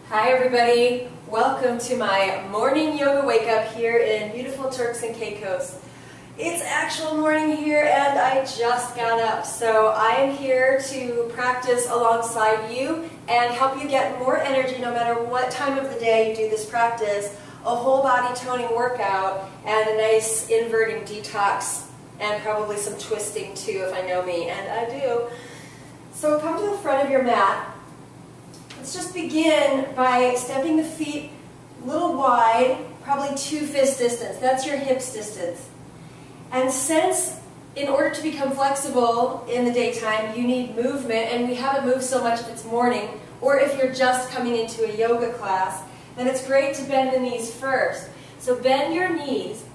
Hi everybody, welcome to my morning yoga wake up here in beautiful Turks and Caicos. It's actual morning here and I just got up, so I am here to practice alongside you and help you get more energy no matter what time of the day you do this practice, a whole body toning workout and a nice inverting detox and probably some twisting too if I know me, and I do. So come to the front of your mat. Let's just begin by stepping the feet a little wide, probably 2 fist distance. That's your hips distance. And since in order to become flexible in the daytime, you need movement, and we haven't moved so much if it's morning, or if you're just coming into a yoga class, then it's great to bend the knees first. So bend your knees,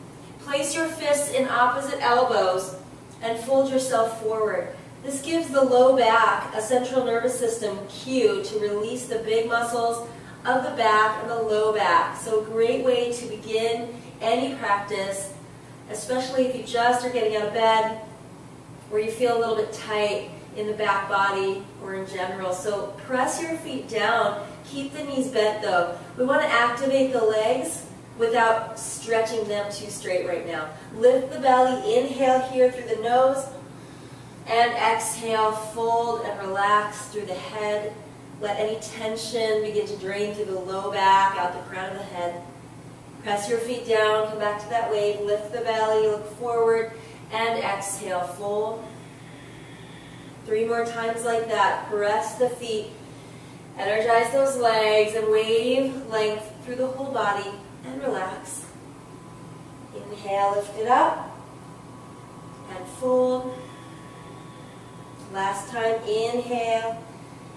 place your fists in opposite elbows, and fold yourself forward. This gives the low back a central nervous system cue to release the big muscles of the back and the low back. So a great way to begin any practice, especially if you just are getting out of bed or you feel a little bit tight in the back body or in general. So press your feet down. Keep the knees bent though. We want to activate the legs without stretching them too straight right now. Lift the belly, inhale here through the nose. And exhale, fold and relax through the head. Let any tension begin to drain through the low back, out the crown of the head. Press your feet down, come back to that wave, lift the belly, look forward, and exhale, fold. 3 more times like that. Press the feet, energize those legs, and wave length through the whole body, and relax. Inhale, lift it up, and fold. Last time, inhale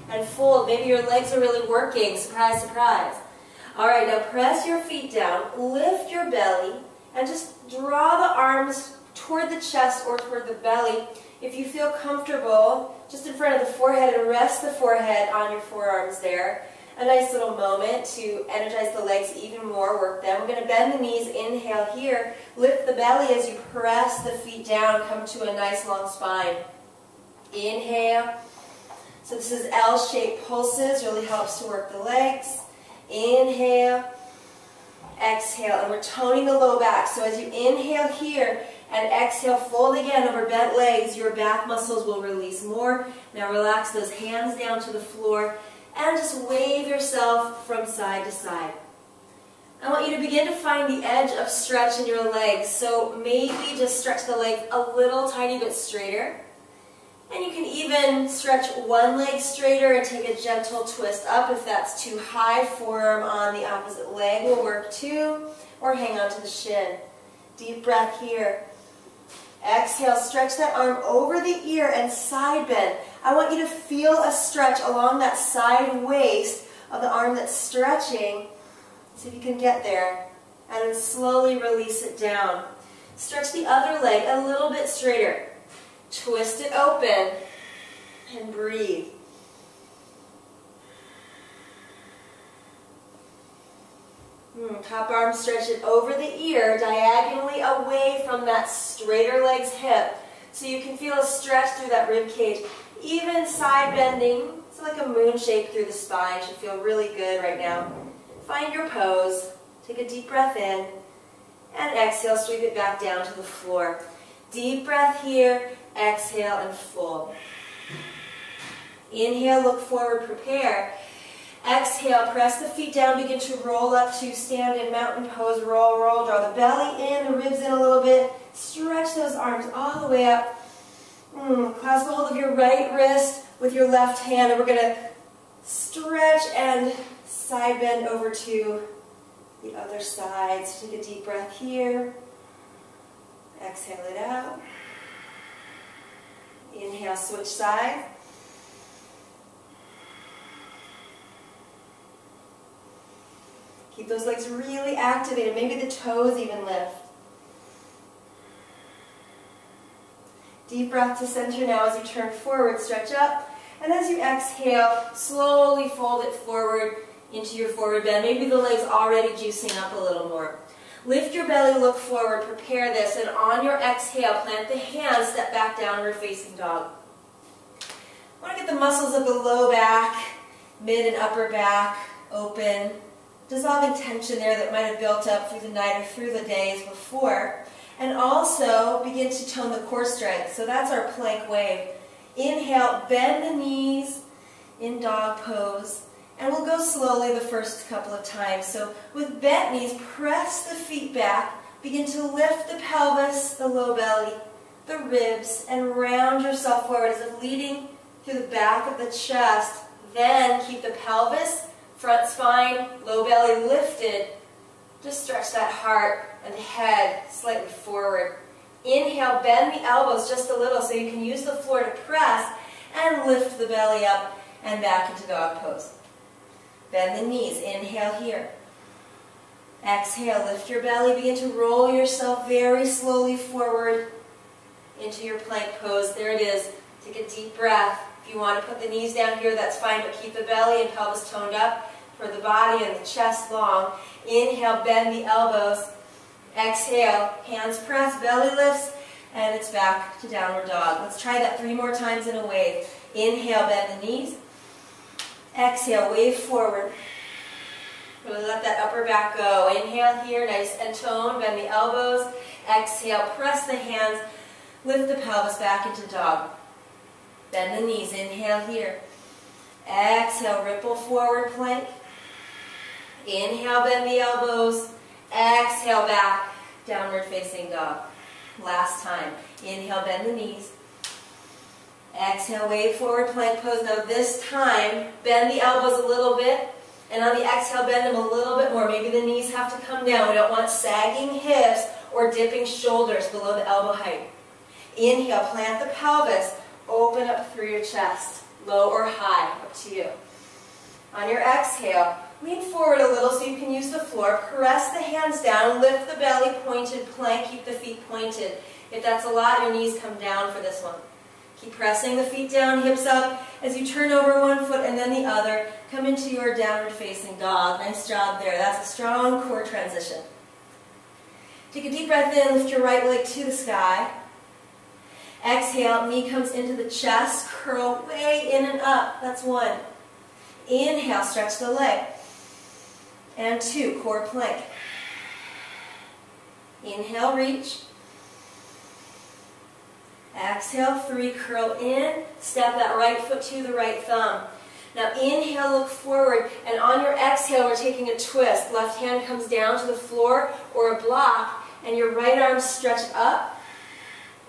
and fold. Maybe your legs are really working. Surprise, surprise. All right, now press your feet down, lift your belly, and just draw the arms toward the chest or toward the belly. If you feel comfortable, just in front of the forehead, and rest the forehead on your forearms there. A nice little moment to energize the legs even more, work them. We're going to bend the knees, inhale here, lift the belly as you press the feet down, come to a nice long spine. Inhale. So this is L-shaped pulses, really helps to work the legs. Inhale. Exhale. And we're toning the low back. So as you inhale here and exhale, fold again over bent legs, your back muscles will release more. Now relax those hands down to the floor and just wave yourself from side to side. I want you to begin to find the edge of stretch in your legs. So maybe just stretch the legs a little tiny bit straighter. And you can even stretch one leg straighter and take a gentle twist up. If that's too high, forearm on the opposite leg will work too, or hang on to the shin. Deep breath here. Exhale, stretch that arm over the ear and side bend. I want you to feel a stretch along that side waist of the arm that's stretching. See if you can get there. And then slowly release it down. Stretch the other leg a little bit straighter. Twist it open and breathe. Top arm, stretch it over the ear, diagonally away from that straighter leg's hip. So you can feel a stretch through that rib cage. Even side bending, it's like a moon shape through the spine. Should feel really good right now. Find your pose. Take a deep breath in. And exhale, sweep it back down to the floor. Deep breath here. Exhale and fold. Inhale, look forward, prepare. Exhale, press the feet down, begin to roll up to stand in mountain pose. Roll, roll, draw the belly in, the ribs in a little bit. Stretch those arms all the way up. Clasp a hold of your right wrist with your left hand, and we're going to stretch and side bend over to the other side. So take a deep breath here. Exhale it out. Inhale, switch sides. Keep those legs really activated. Maybe the toes even lift. Deep breath to center now as you turn forward, stretch up. And as you exhale, slowly fold it forward into your forward bend. Maybe the legs already juicing up a little more. Lift your belly, look forward, prepare this, and on your exhale, plant the hands, step back, downward facing dog. I want to get the muscles of the low back, mid and upper back open, dissolving tension there that might have built up through the night or through the days before. And also begin to tone the core strength. So that's our plank wave. Inhale, bend the knees in dog pose. And we'll go slowly the first couple of times. So with bent knees, press the feet back. Begin to lift the pelvis, the low belly, the ribs, and round yourself forward as if leading through the back of the chest. Then keep the pelvis, front spine, low belly lifted. Just stretch that heart and the head slightly forward. Inhale, bend the elbows just a little so you can use the floor to press and lift the belly up and back into dog pose. Bend the knees. Inhale here. Exhale, lift your belly. Begin to roll yourself very slowly forward into your plank pose. There it is. Take a deep breath. If you want to put the knees down here, that's fine, but keep the belly and pelvis toned up for the body and the chest long. Inhale, bend the elbows. Exhale, hands press, belly lifts, and it's back to downward dog. Let's try that 3 more times in a wave. Inhale, bend the knees. Exhale, wave forward. Really let that upper back go. Inhale here, nice and toned, bend the elbows. Exhale, press the hands, lift the pelvis back into dog. Bend the knees, inhale here. Exhale, ripple forward plank. Inhale, bend the elbows. Exhale, back, downward facing dog. Last time. Inhale, bend the knees. Exhale, wave forward plank pose. Now this time, bend the elbows a little bit. And on the exhale, bend them a little bit more. Maybe the knees have to come down. We don't want sagging hips or dipping shoulders below the elbow height. Inhale, plant the pelvis. Open up through your chest. Low or high, up to you. On your exhale, lean forward a little so you can use the floor. Press the hands down. Lift the belly, pointed plank. Keep the feet pointed. If that's a lot, your knees come down for this one. Keep pressing the feet down, hips up. As you turn over one foot and then the other, come into your downward facing dog. Nice job there. That's a strong core transition. Take a deep breath in. Lift your right leg to the sky. Exhale, knee comes into the chest. Curl way in and up. That's 1. Inhale, stretch the leg. And 2, core plank. Inhale, reach. Exhale, 3, curl in. Step that right foot to the right thumb. Now inhale, look forward. And on your exhale, we're taking a twist. Left hand comes down to the floor or a block. And your right arm stretched up.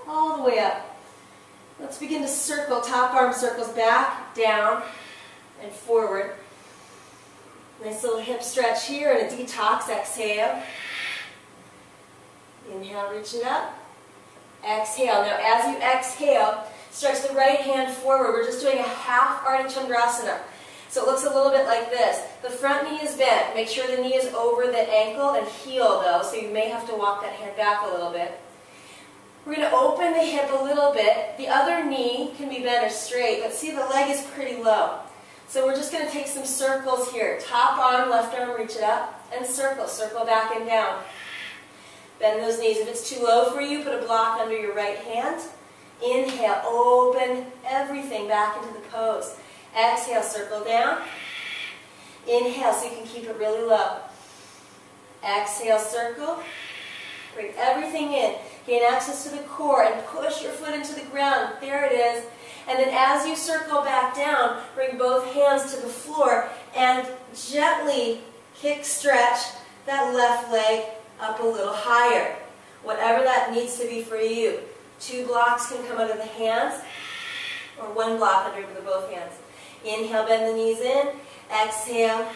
All the way up. Let's begin to circle. Top arm circles back, down, and forward. Nice little hip stretch here and a detox. Exhale. Inhale, reach it up. Exhale. Now as you exhale, stretch the right hand forward. We're just doing a half Ardha Chandrasana. So it looks a little bit like this. The front knee is bent. Make sure the knee is over the ankle and heel though, so you may have to walk that hand back a little bit. We're going to open the hip a little bit. The other knee can be bent or straight, but see the leg is pretty low. So we're just going to take some circles here. Top arm, left arm, reach it up, and circle. Circle back and down. Bend those knees. If it's too low for you, put a block under your right hand. Inhale, open everything back into the pose. Exhale, circle down. Inhale so you can keep it really low. Exhale, circle. Bring everything in. Gain access to the core and push your foot into the ground. There it is. And then as you circle back down, bring both hands to the floor and gently kick stretch that left leg up a little higher. Whatever that needs to be for you. 2 blocks can come under the hands or 1 block under both hands. Inhale, bend the knees in. Exhale.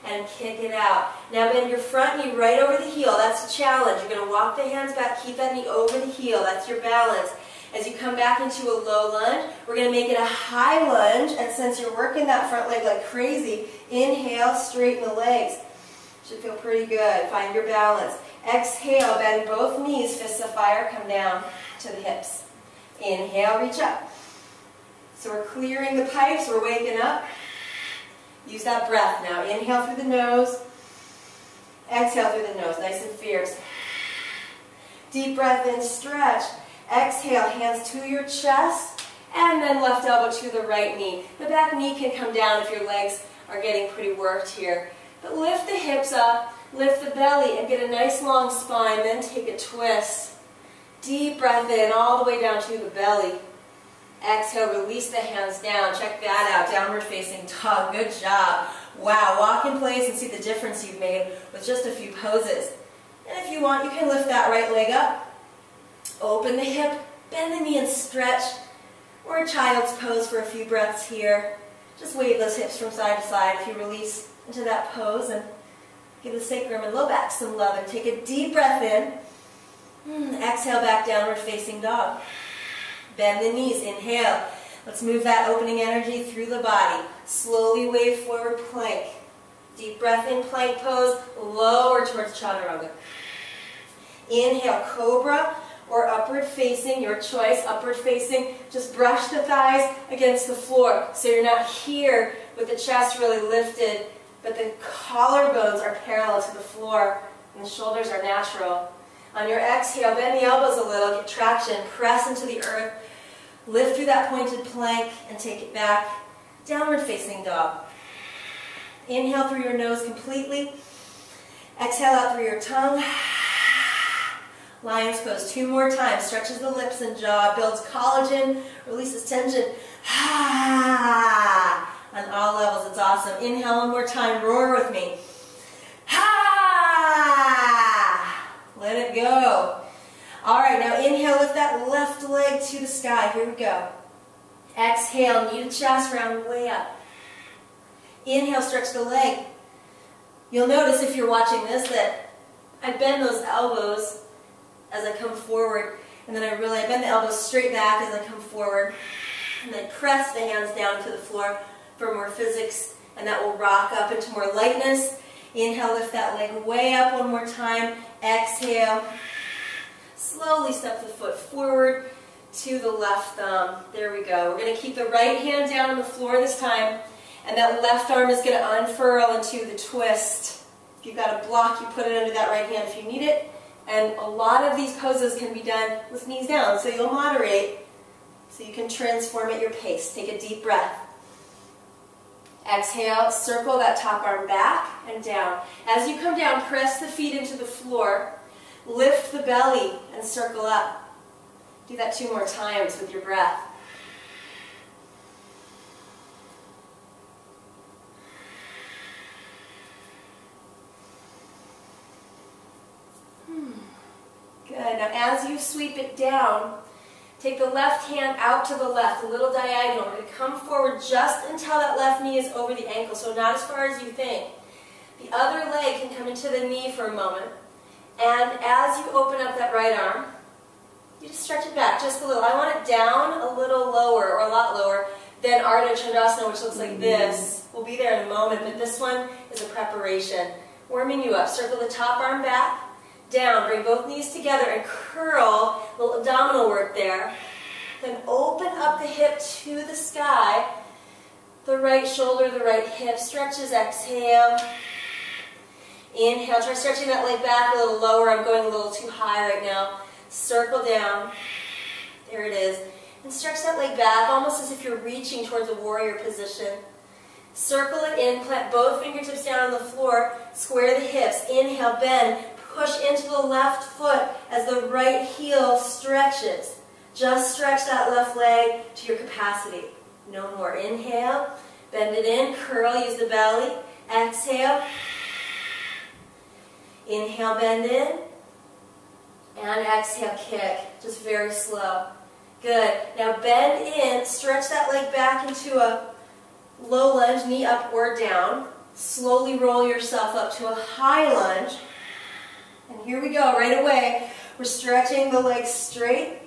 And kick it out. Now bend your front knee right over the heel. That's a challenge. You're going to walk the hands back, keep that knee over the heel. That's your balance. As you come back into a low lunge, we're going to make it a high lunge. And since you're working that front leg like crazy, inhale, straighten the legs. Should feel pretty good. Find your balance. Exhale, bend both knees, fists of fire, come down to the hips. Inhale, reach up. So we're clearing the pipes, we're waking up. Use that breath now. Inhale through the nose. Exhale through the nose. Nice and fierce. Deep breath in, stretch. Exhale, hands to your chest. And then left elbow to the right knee. The back knee can come down if your legs are getting pretty worked here. But lift the hips up, lift the belly, and get a nice long spine. Then take a twist. Deep breath in all the way down to the belly. Exhale, release the hands down. Check that out, downward facing dog. Good job. Wow, walk in place and see the difference you've made with just a few poses. And if you want, you can lift that right leg up. Open the hip, bend the knee and stretch. Or a child's pose for a few breaths here. Just wave those hips from side to side if you release into that pose, and give the sacrum and low back some love. And take a deep breath in. Exhale, back downward facing dog. Bend the knees, inhale. Let's move that opening energy through the body. Slowly wave forward, plank. Deep breath in, plank pose, lower towards chaturanga. Inhale, cobra or upward facing, your choice, upward facing. Just brush the thighs against the floor. So you're not here with the chest really lifted, but the collarbones are parallel to the floor and the shoulders are natural. On your exhale, bend the elbows a little, get traction, press into the earth, lift through that pointed plank and take it back. Downward facing dog. Inhale through your nose completely. Exhale out through your tongue. Lion's pose 2 more times. Stretches the lips and jaw, builds collagen, releases tension. On all levels, it's awesome. Inhale 1 more time, roar with me. Let it go. All right, now inhale, lift that left leg to the sky. Here we go. Exhale, knee to chest, round way up. Inhale, stretch the leg. You'll notice if you're watching this that I bend those elbows as I come forward, and then I bend the elbows straight back as I come forward, and then press the hands down to the floor for more physics, and that will rock up into more lightness. Inhale, lift that leg way up 1 more time. Exhale. Slowly step the foot forward to the left thumb. There we go. We're going to keep the right hand down on the floor this time, and that left arm is going to unfurl into the twist. If you've got a block, you put it under that right hand if you need it. And a lot of these poses can be done with knees down, so you'll moderate so you can transform at your pace. Take a deep breath. Exhale, circle that top arm back and down. As you come down, press the feet into the floor. Lift the belly and circle up. Do that 2 more times with your breath. Good. Now as you sweep it down, take the left hand out to the left, a little diagonal. We're going to come forward just until that left knee is over the ankle, so not as far as you think. The other leg can come into the knee for a moment. And as you open up that right arm, you just stretch it back just a little. I want it down a little lower, or a lot lower, than Ardha Chandrasana, which looks like this. We'll be there in a moment, but this one is a preparation. Warming you up. Circle the top arm back, down. Bring both knees together and curl. A little abdominal work there. Then open up the hip to the sky. The right shoulder, the right hip stretches. Exhale. Inhale. Try stretching that leg back a little lower. I'm going a little too high right now. Circle down. There it is. And stretch that leg back almost as if you're reaching towards a warrior position. Circle it in. Plant both fingertips down on the floor. Square the hips. Inhale, bend. Push into the left foot as the right heel stretches. Just stretch that left leg to your capacity. No more. Inhale. Bend it in. Curl. Use the belly. Exhale. Inhale, bend in. And exhale, kick. Just very slow. Good. Now bend in. Stretch that leg back into a low lunge, knee up or down. Slowly roll yourself up to a high lunge. And here we go, right away. We're stretching the legs straight.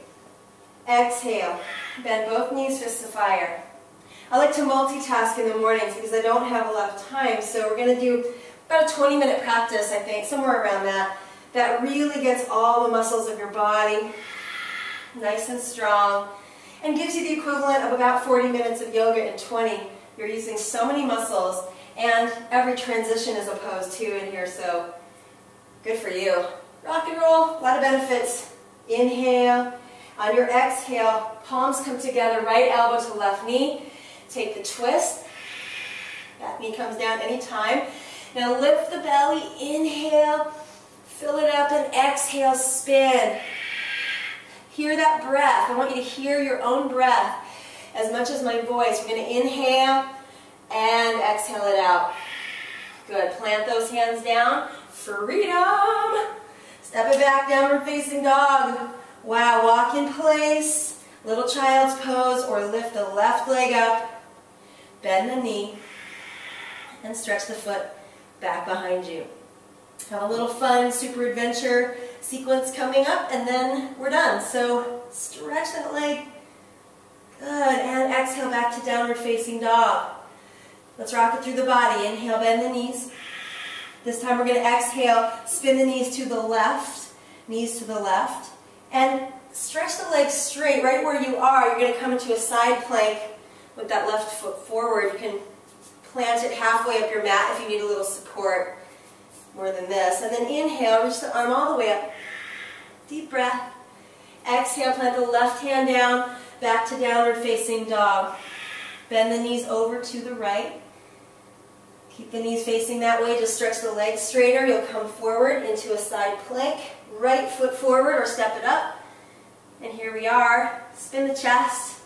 Exhale. Bend both knees, fists to fire. I like to multitask in the mornings because I don't have a lot of time, so we're going to do about a 20-minute practice, I think, somewhere around that. That really gets all the muscles of your body nice and strong and gives you the equivalent of about 40 minutes of yoga in 20. You're using so many muscles, and every transition is a pose too in here, so good for you. Rock and roll, a lot of benefits. Inhale. On your exhale, palms come together, right elbow to left knee. Take the twist. Back knee comes down anytime. Now lift the belly, inhale, fill it up, and exhale, spin. Hear that breath. I want you to hear your own breath as much as my voice. We're going to inhale and exhale it out. Good. Plant those hands down. Freedom. Step it back, downward facing dog. Wow, walk in place, little child's pose, or lift the left leg up, bend the knee, and stretch the foot back behind you. Have a little fun super adventure sequence coming up, and then we're done. So stretch that leg. Good. And exhale back to downward facing dog. Let's rock it through the body. Inhale, bend the knees. This time we're going to exhale, spin the knees to the left, and stretch the legs straight right where you are. You're going to come into a side plank with that left foot forward. You can plant it halfway up your mat if you need a little support more than this. And then inhale, reach the arm all the way up. Deep breath. Exhale, plant the left hand down, back to downward facing dog. Bend the knees over to the right. Keep the knees facing that way. Just stretch the legs straighter. You'll come forward into a side plank. Right foot forward or step it up. And here we are. Spin the chest.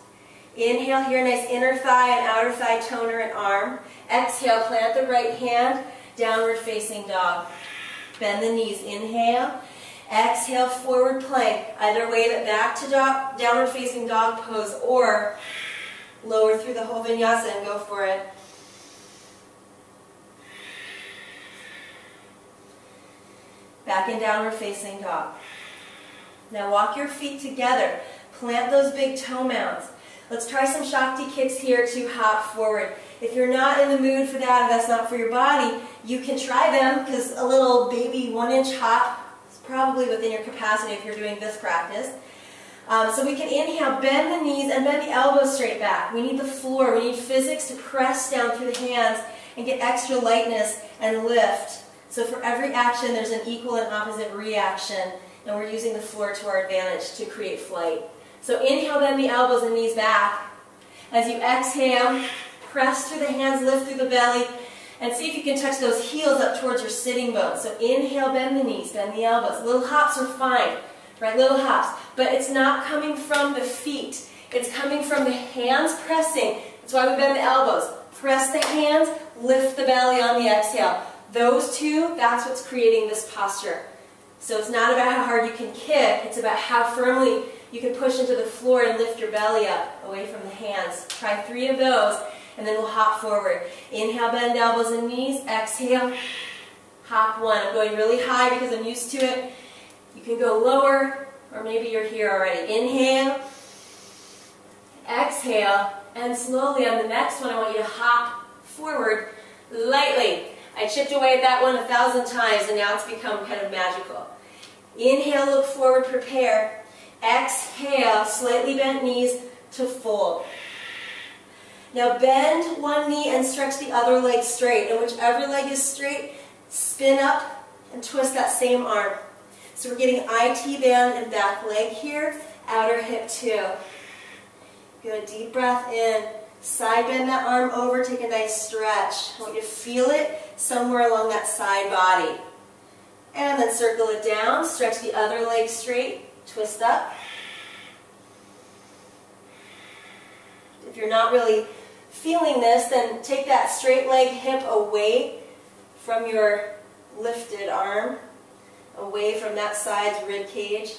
Inhale here, nice inner thigh and outer thigh toner and arm. Exhale, plant the right hand, downward facing dog. Bend the knees. Inhale. Exhale, forward plank. Either way, but back to downward facing dog pose, or lower through the whole vinyasa and go for it. Back in downward facing dog. Now walk your feet together. Plant those big toe mounds. Let's try some Shakti kicks here to hop forward. If you're not in the mood for that, or that's not for your body, you can try them, because a little baby 1-inch hop is probably within your capacity if you're doing this practice. So we can inhale, bend the knees, and bend the elbows straight back. We need the floor. We need physics to press down through the hands and get extra lightness and lift. So for every action, there's an equal and opposite reaction, and we're using the floor to our advantage to create flight. So inhale, bend the elbows and knees back. As you exhale, press through the hands, lift through the belly, and see if you can touch those heels up towards your sitting bones. So inhale, bend the knees, bend the elbows. Little hops are fine, right? Little hops. But it's not coming from the feet. It's coming from the hands pressing. That's why we bend the elbows. Press the hands, lift the belly on the exhale. Those two, that's what's creating this posture. So it's not about how hard you can kick, it's about how firmly you can push into the floor and lift your belly up away from the hands. Try 3 of those, and then we'll hop forward. Inhale, bend elbows and knees. Exhale, hop 1. I'm going really high because I'm used to it. You can go lower, or maybe you're here already. Inhale, exhale, and slowly on the next one I want you to hop forward lightly. I chipped away at that one 1,000 times, and now it's become kind of magical. Inhale, look forward, prepare. Exhale, slightly bent knees to fold. Now bend one knee and stretch the other leg straight. And whichever leg is straight, spin up and twist that same arm. So we're getting IT band and back leg here, outer hip too. Good, deep breath in. Side bend that arm over, take a nice stretch. I want you to feel it somewhere along that side body. And then circle it down, stretch the other leg straight, twist up. If you're not really feeling this, then take that straight leg hip away from your lifted arm, away from that side's rib cage.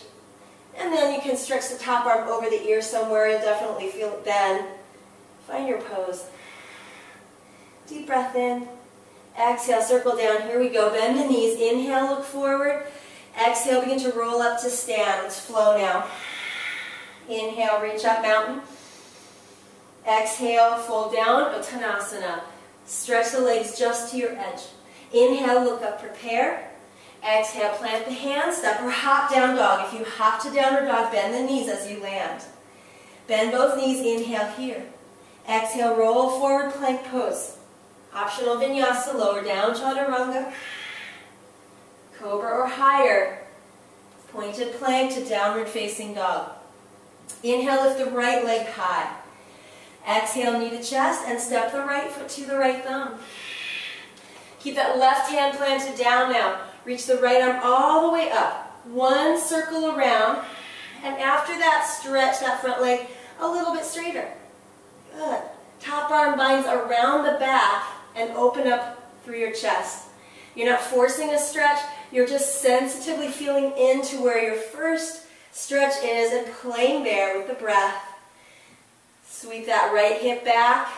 And then you can stretch the top arm over the ear somewhere. You'll definitely feel it bend. Find your pose. Deep breath in. Exhale, circle down. Here we go. Bend the knees. Inhale, look forward. Exhale, begin to roll up to stand. Let's flow now. Inhale, reach up, mountain. Exhale, fold down, Uttanasana. Stretch the legs just to your edge. Inhale, look up, prepare. Exhale, plant the hands, step or hop down dog. If you hop to downward dog, bend the knees as you land. Bend both knees, inhale here. Exhale, roll forward, plank pose. Optional vinyasa, lower down, chaturanga. Cobra or higher. Pointed plank to downward facing dog. Inhale, lift the right leg high. Exhale, knee to chest, and step the right foot to the right thumb. Keep that left hand planted down now. Reach the right arm all the way up. One circle around, and after that, stretch that front leg a little bit straighter. Good. Top arm binds around the back and open up through your chest. You're not forcing a stretch, you're just sensitively feeling into where your first stretch is and playing there with the breath. Sweep that right hip back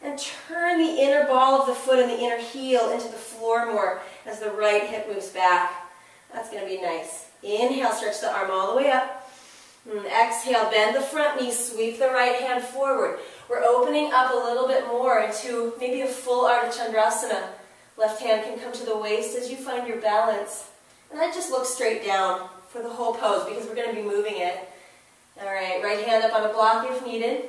and turn the inner ball of the foot and the inner heel into the floor more as the right hip moves back. That's going to be nice. Inhale, stretch the arm all the way up. Exhale, bend the front knee, sweep the right hand forward. We're opening up a little bit more into maybe a full Ardha Chandrasana. Left hand can come to the waist as you find your balance. And then just look straight down for the whole pose because we're going to be moving it. All right, right hand up on a block if needed.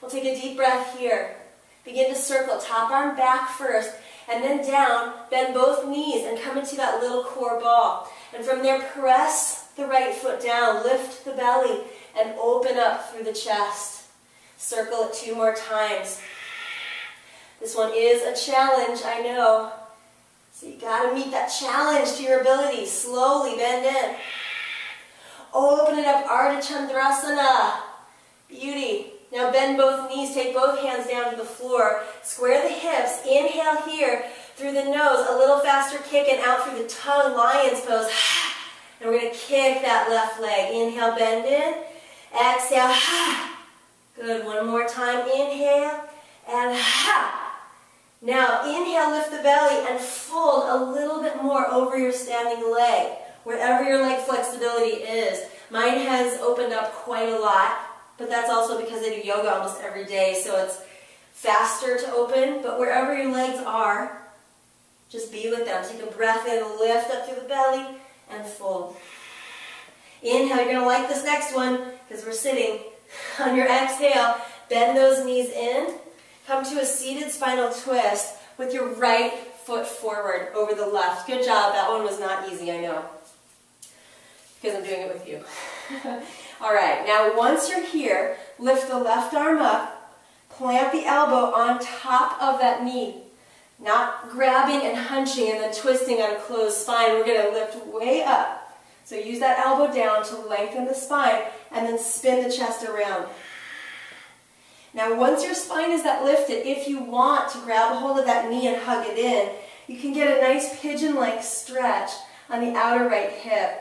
We'll take a deep breath here. Begin to circle, top arm back first, and then down, bend both knees and come into that little core ball. And from there, press the right foot down, lift the belly, and open up through the chest. Circle it 2 more times. This one is a challenge, I know. So you gotta meet that challenge to your ability. Slowly bend in. Open it up, Ardha Chandrasana. Beauty. Now bend both knees, take both hands down to the floor. Square the hips, inhale here through the nose, a little faster kick and out through the tongue, lion's pose. And we're going to kick that left leg. Inhale, bend in. Exhale. Good, one more time. Inhale and now inhale, lift the belly and fold a little bit more over your standing leg, wherever your leg flexibility is. Mine has opened up quite a lot. But that's also because I do yoga almost every day, so it's faster to open. But wherever your legs are, just be with them. Take a breath in, lift up through the belly, and fold. Inhale, you're going to like this next one because we're sitting. On your exhale, bend those knees in. Come to a seated spinal twist with your right foot forward over the left. Good job. That one was not easy, I know, because I'm doing it with you. All right, now once you're here, lift the left arm up, plant the elbow on top of that knee. Not grabbing and hunching and then twisting on a closed spine. We're going to lift way up. So use that elbow down to lengthen the spine and then spin the chest around. Now once your spine is that lifted, if you want to grab a hold of that knee and hug it in, you can get a nice pigeon-like stretch on the outer right hip.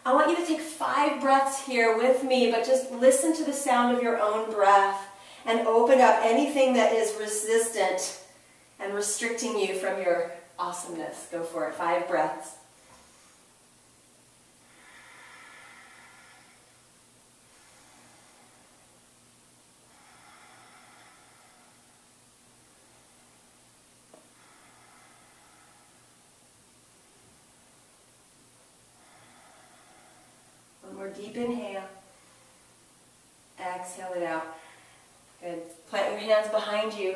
I want you to take 5 breaths here with me, but just listen to the sound of your own breath and open up anything that is resistant and restricting you from your awesomeness. Go for it. 5 breaths. Deep inhale. Exhale it out. Good. Plant your hands behind you.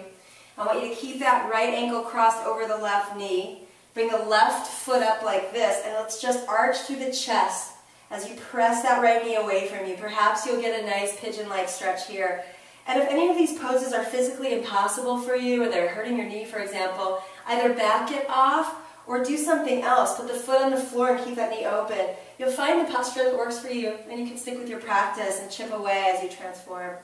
I want you to keep that right ankle crossed over the left knee. Bring the left foot up like this, and let's just arch through the chest as you press that right knee away from you. Perhaps you'll get a nice pigeon-like stretch here. And if any of these poses are physically impossible for you, or they're hurting your knee, for example, either back it off or do something else. Put the foot on the floor and keep that knee open. You'll find the posture that works for you, and you can stick with your practice and chip away as you transform.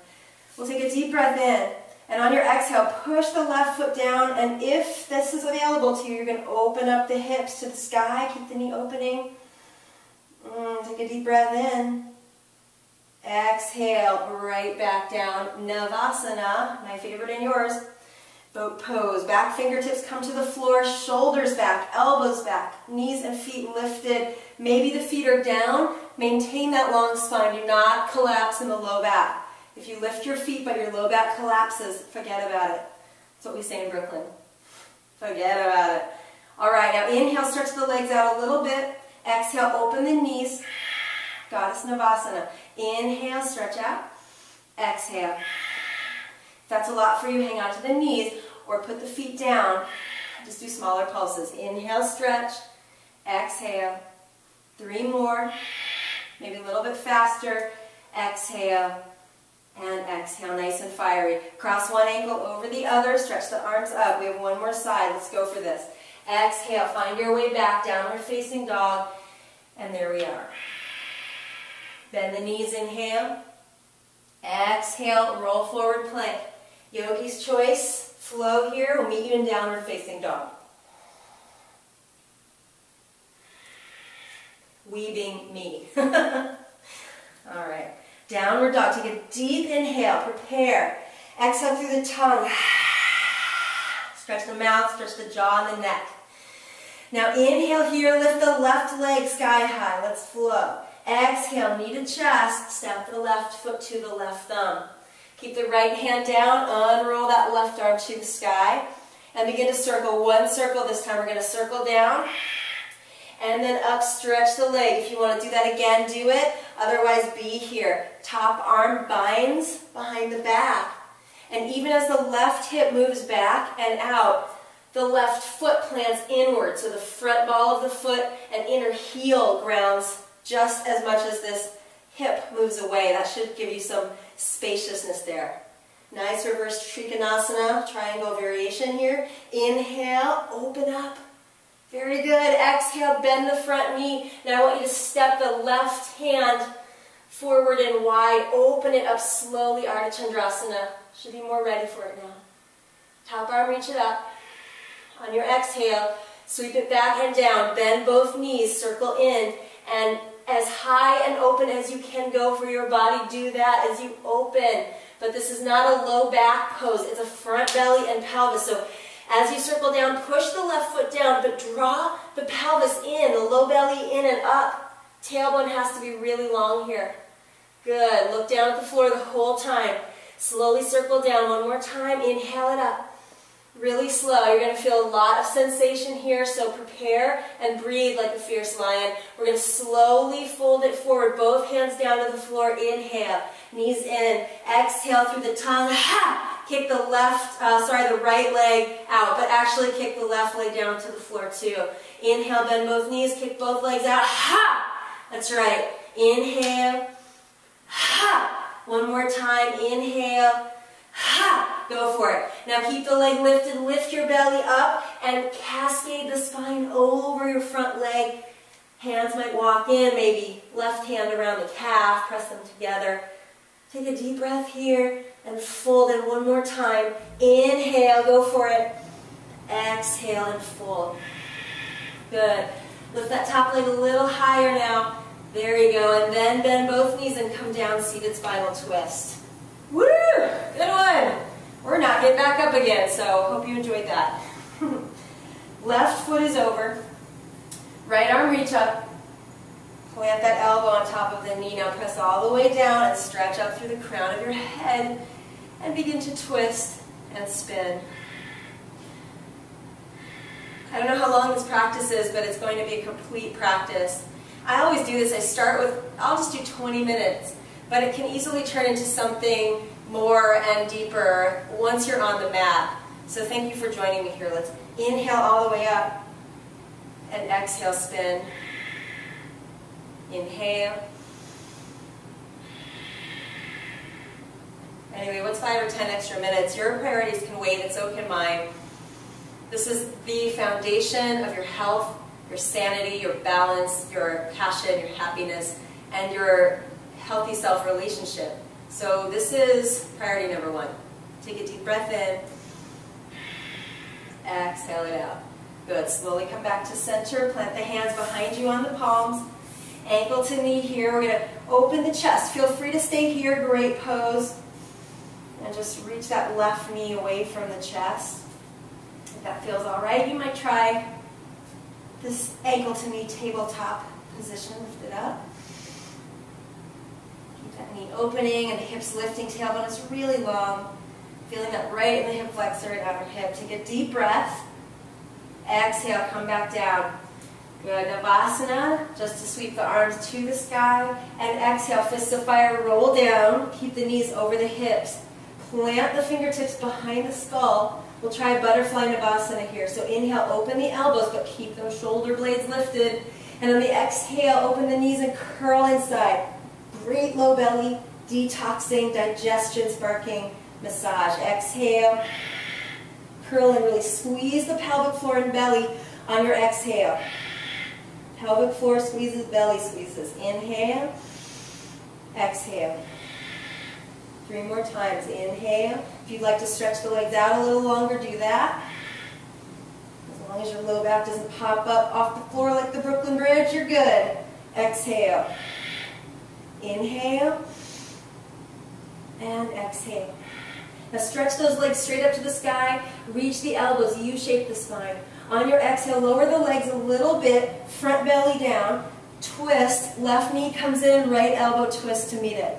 We'll take a deep breath in, and on your exhale, push the left foot down, and if this is available to you, you're going to open up the hips to the sky. Keep the knee opening. Take a deep breath in. Exhale, right back down. Navasana, my favorite and yours. Boat pose. Back fingertips come to the floor, shoulders back, elbows back, knees and feet lifted. Maybe the feet are down. Maintain that long spine. Do not collapse in the low back. If you lift your feet but your low back collapses, forget about it. That's what we say in Brooklyn. Forget about it. All right, now inhale, stretch the legs out a little bit. Exhale, open the knees. Goddess Navasana. Inhale, stretch out. Exhale. If that's a lot for you, hang on to the knees or put the feet down. Just do smaller pulses. Inhale, stretch. Exhale. 3 more. Maybe a little bit faster. Exhale. And exhale, nice and fiery. Cross one ankle over the other, stretch the arms up. We have one more side, let's go for this. Exhale, find your way back, downward facing dog, and there we are. Bend the knees, inhale. Exhale, roll forward plank. Yogi's choice, flow here, we'll meet you in downward facing dog. We being me. All right. Downward dog. Take a deep inhale. Prepare. Exhale through the tongue. Stretch the mouth, stretch the jaw and the neck. Now inhale here, lift the left leg sky high. Let's flow. Exhale, knee to chest. Step the left foot to the left thumb. Keep the right hand down. Unroll that left arm to the sky. And begin to circle. One circle. This time we're going to circle down. And then up, stretch the leg. If you want to do that again, do it. Otherwise, be here. Top arm binds behind the back. And even as the left hip moves back and out, the left foot plants inward. So the front ball of the foot and inner heel grounds just as much as this hip moves away. That should give you some spaciousness there. Nice reverse Trikonasana, triangle variation here. Inhale, open up. Very good. Exhale, bend the front knee. Now I want you to step the left hand forward and wide. Open it up slowly, Ardha Chandrasana. Should be more ready for it now. Top arm, reach it up. On your exhale, sweep it back and down. Bend both knees, circle in, and as high and open as you can go for your body, do that as you open. But this is not a low back pose. It's a front belly and pelvis. So as you circle down, push the left foot down, but draw the pelvis in, the low belly in and up. Tailbone has to be really long here. Good. Look down at the floor the whole time. Slowly circle down. One more time. Inhale it up. Really slow. You're going to feel a lot of sensation here, so prepare and breathe like a fierce lion. We're going to slowly fold it forward. Both hands down to the floor. Inhale. Knees in. Exhale through the tongue. Ha! Kick the the right leg out, but actually kick the left leg down to the floor too. Inhale, bend both knees, kick both legs out. Ha! That's right. Inhale. Ha! One more time. Inhale. Ha! Go for it. Now keep the leg lifted. Lift your belly up and cascade the spine over your front leg. Hands might walk in, maybe left hand around the calf. Press them together. Take a deep breath here and fold in one more time. Inhale, go for it. Exhale and fold. Good. Lift that top leg a little higher now. There you go. And then bend both knees and come down, seated spinal twist. Woo! Good one. We're not getting back up again, so hope you enjoyed that. Left foot is over. Right arm reach up. Plant that elbow on top of the knee. Now press all the way down and stretch up through the crown of your head and begin to twist and spin. I don't know how long this practice is, but it's going to be a complete practice. I always do this. I start with, I'll just do 20 minutes, but it can easily turn into something more and deeper once you're on the mat. So thank you for joining me here. Let's inhale all the way up and exhale, spin. Inhale. Anyway, what's 5 or 10 extra minutes? Your priorities can wait, and so can mine. This is the foundation of your health, your sanity, your balance, your passion, your happiness, and your healthy self-relationship. So this is priority number 1. Take a deep breath in. Exhale it out. Good. Slowly come back to center. Plant the hands behind you on the palms. Ankle to knee here. We're going to open the chest. Feel free to stay here. Great pose. And just reach that left knee away from the chest. If that feels all right, you might try this ankle to knee tabletop position. Lift it up. Keep that knee opening and the hips lifting. Tailbone is really long. Feeling that right in the hip flexor and outer hip. Take a deep breath. Exhale, come back down. Good. Navasana, just to sweep the arms to the sky. And exhale, fists of fire, roll down. Keep the knees over the hips. Plant the fingertips behind the skull. We'll try butterfly Navasana here. So inhale, open the elbows, but keep those shoulder blades lifted. And on the exhale, open the knees and curl inside. Great low belly, detoxing, digestion sparking massage. Exhale. Curl and really squeeze the pelvic floor and belly on your exhale. Pelvic floor squeezes, belly squeezes. Inhale. Exhale. 3 more times. Inhale. If you'd like to stretch the legs out a little longer, do that. As long as your low back doesn't pop up off the floor like the Brooklyn Bridge, you're good. Exhale. Inhale. And exhale. Now stretch those legs straight up to the sky. Reach the elbows. U-shape the spine. On your exhale, lower the legs a little bit. Front belly down. Twist. Left knee comes in. Right elbow twist to meet it.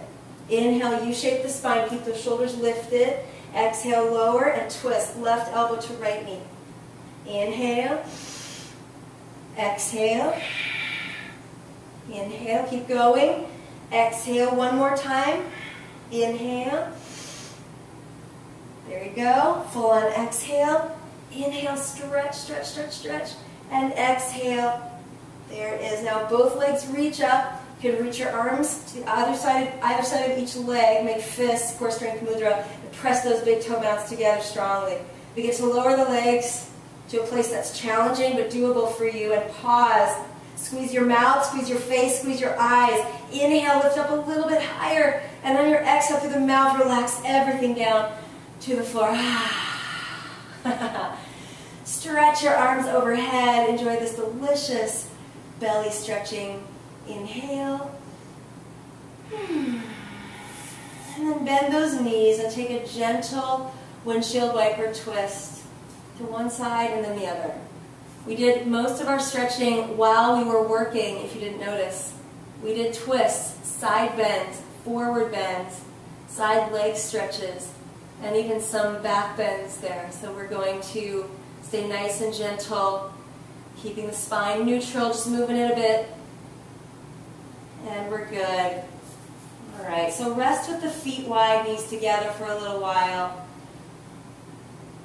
Inhale, U-shape the spine. Keep those shoulders lifted. Exhale, lower and twist. Left elbow to right knee. Inhale. Exhale. Inhale. Keep going. Exhale one more time. Inhale. There you go. Full on exhale. Inhale, stretch, stretch, stretch, stretch. And exhale. There it is. Now both legs reach up. You can reach your arms to either side of each leg. Make fists, core strength mudra, and press those big toe mounts together strongly. Begin to lower the legs to a place that's challenging but doable for you. And pause. Squeeze your mouth, squeeze your face, squeeze your eyes. Inhale, lift up a little bit higher. And on your exhale through the mouth, relax everything down to the floor. Stretch your arms overhead. Enjoy this delicious belly stretching. Inhale. And then bend those knees and take a gentle windshield wiper twist to one side and then the other. We did most of our stretching while we were working, if you didn't notice. We did twists, side bends, forward bends, side leg stretches, and even some back bends there. So we're going to stay nice and gentle, keeping the spine neutral, just moving it a bit. And we're good. All right, so rest with the feet wide, knees together for a little while.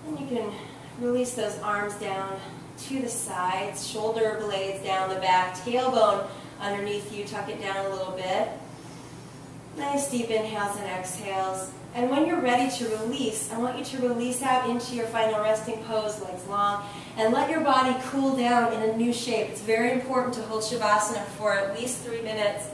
And you can release those arms down to the sides, shoulder blades down the back, tailbone underneath you, tuck it down a little bit. Nice deep inhales and exhales. And when you're ready to release, I want you to release out into your final resting pose, legs long, and let your body cool down in a new shape. It's very important to hold Shavasana for at least 3 minutes,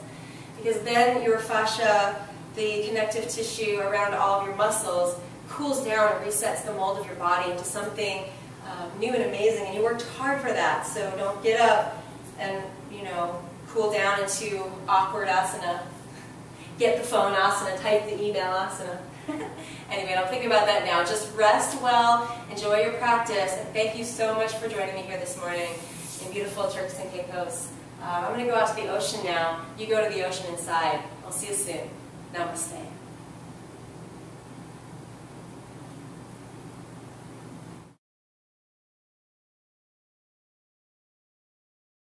because then your fascia, the connective tissue around all of your muscles, cools down and resets the mold of your body into something new and amazing. And you worked hard for that, so don't get up and, cool down into awkward asana. Get the phone asana, type the email asana. Anyway, don't think about that now. Just rest well, enjoy your practice, and thank you so much for joining me here this morning in beautiful Turks and Caicos. I'm going to go out to the ocean now. You go to the ocean inside. I'll see you soon. Namaste.